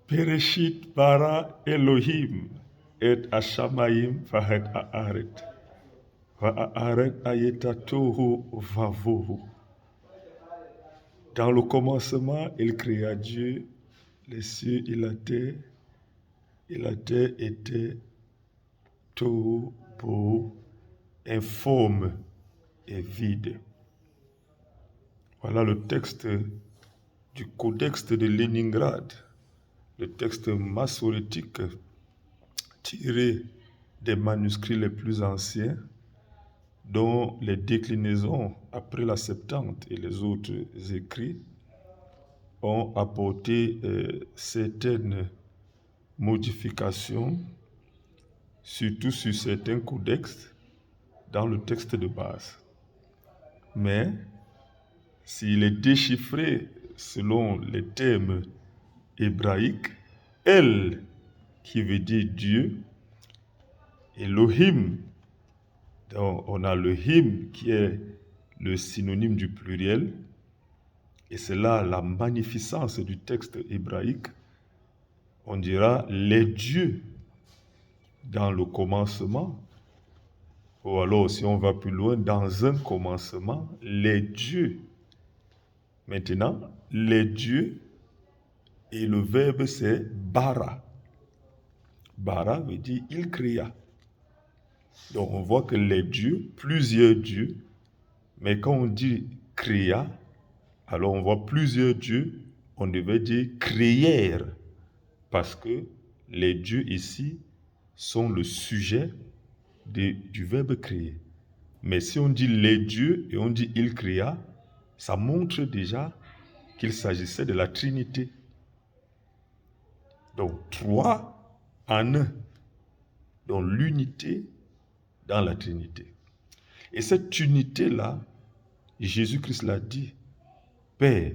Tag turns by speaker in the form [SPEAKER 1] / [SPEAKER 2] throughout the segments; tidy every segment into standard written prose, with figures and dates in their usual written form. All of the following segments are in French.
[SPEAKER 1] Bereshit bara Elohim et Hashamayim vahet haaret. Va'aret ayeta tohu vavohu. Dans le commencement, il créa Dieu, les cieux et la terre était tohu bohu, informe et vide. Voilà le texte du Codex de Léningrad, le texte massorétique tiré des manuscrits les plus anciens, dont les déclinaisons après la Septante et les autres écrits ont apporté certaines modifications, surtout sur certains codex dans le texte de base. Mais s'il est déchiffré selon les termes hébraïques, El, qui veut dire Dieu, Elohim, donc on a le him qui est le synonyme du pluriel, et c'est là la magnificence du texte hébraïque. On dira les dieux dans le commencement, ou alors si on va plus loin, dans un commencement, les dieux. Maintenant, les dieux, et le verbe c'est bara. Bara veut dire il créa. Donc on voit que les dieux, plusieurs dieux, mais quand on dit créa, alors on voit plusieurs dieux, on devait dire créèrent, parce que les dieux ici sont le sujet du verbe créer. Mais si on dit les dieux et on dit il créa, ça montre déjà qu'il s'agissait de la Trinité. Donc trois en un, donc l'unité dans la Trinité. Et cette unité-là, Jésus-Christ l'a dit, Père,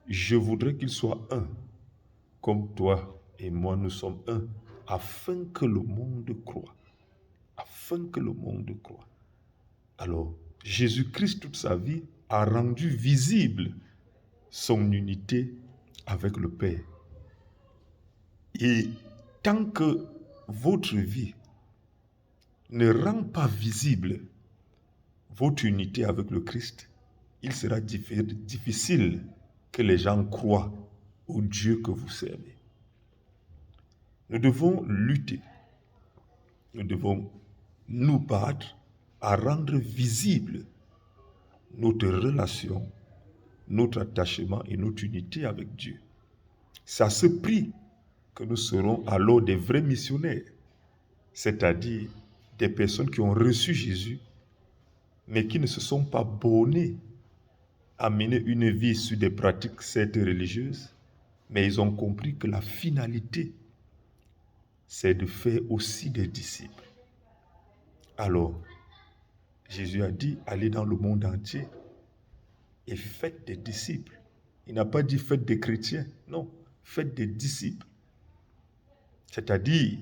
[SPEAKER 1] je voudrais qu'il soit un, comme toi et moi nous sommes un, afin que le monde croie. Afin que le monde croie. Alors, Jésus-Christ, toute sa vie, a rendu visible son unité avec le Père. Et tant que votre vie ne rend pas visible votre unité avec le Christ, il sera difficile que les gens croient au Dieu que vous servez. Nous devons lutter. Nous devons nous battre à rendre visible notre relation, notre attachement et notre unité avec Dieu. C'est à ce prix que nous serons alors des vrais missionnaires, c'est-à-dire des personnes qui ont reçu Jésus, mais qui ne se sont pas bornés à mener une vie sur des pratiques certes religieuses, mais ils ont compris que la finalité, c'est de faire aussi des disciples. Alors, Jésus a dit, allez dans le monde entier et faites des disciples. Il n'a pas dit faites des chrétiens, non, faites des disciples. C'est-à-dire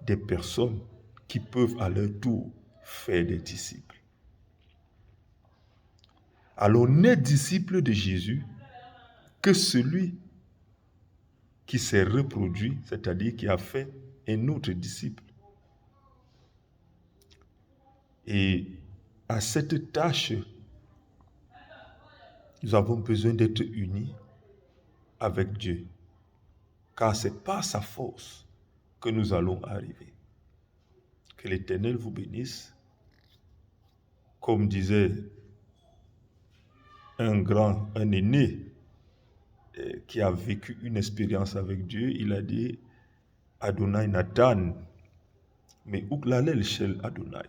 [SPEAKER 1] des personnes qui peuvent à leur tour faire des disciples. Alors, n'est disciple de Jésus que celui qui s'est reproduit, c'est-à-dire qui a fait un autre disciple. Et à cette tâche, nous avons besoin d'être unis avec Dieu, car c'est par sa force que nous allons arriver. Que l'Éternel vous bénisse. Comme disait un aîné qui a vécu une expérience avec Dieu, il a dit Adonai Nathan, mais Uklalel Shel Adonai.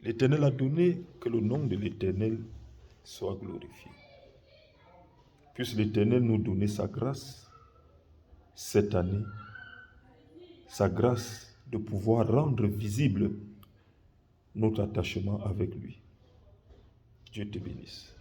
[SPEAKER 1] L'Éternel a donné, que le nom de l'Éternel soit glorifié. Puisse l'Éternel nous donner sa grâce cette année, sa grâce de pouvoir rendre visible notre attachement avec lui. Dieu te bénisse.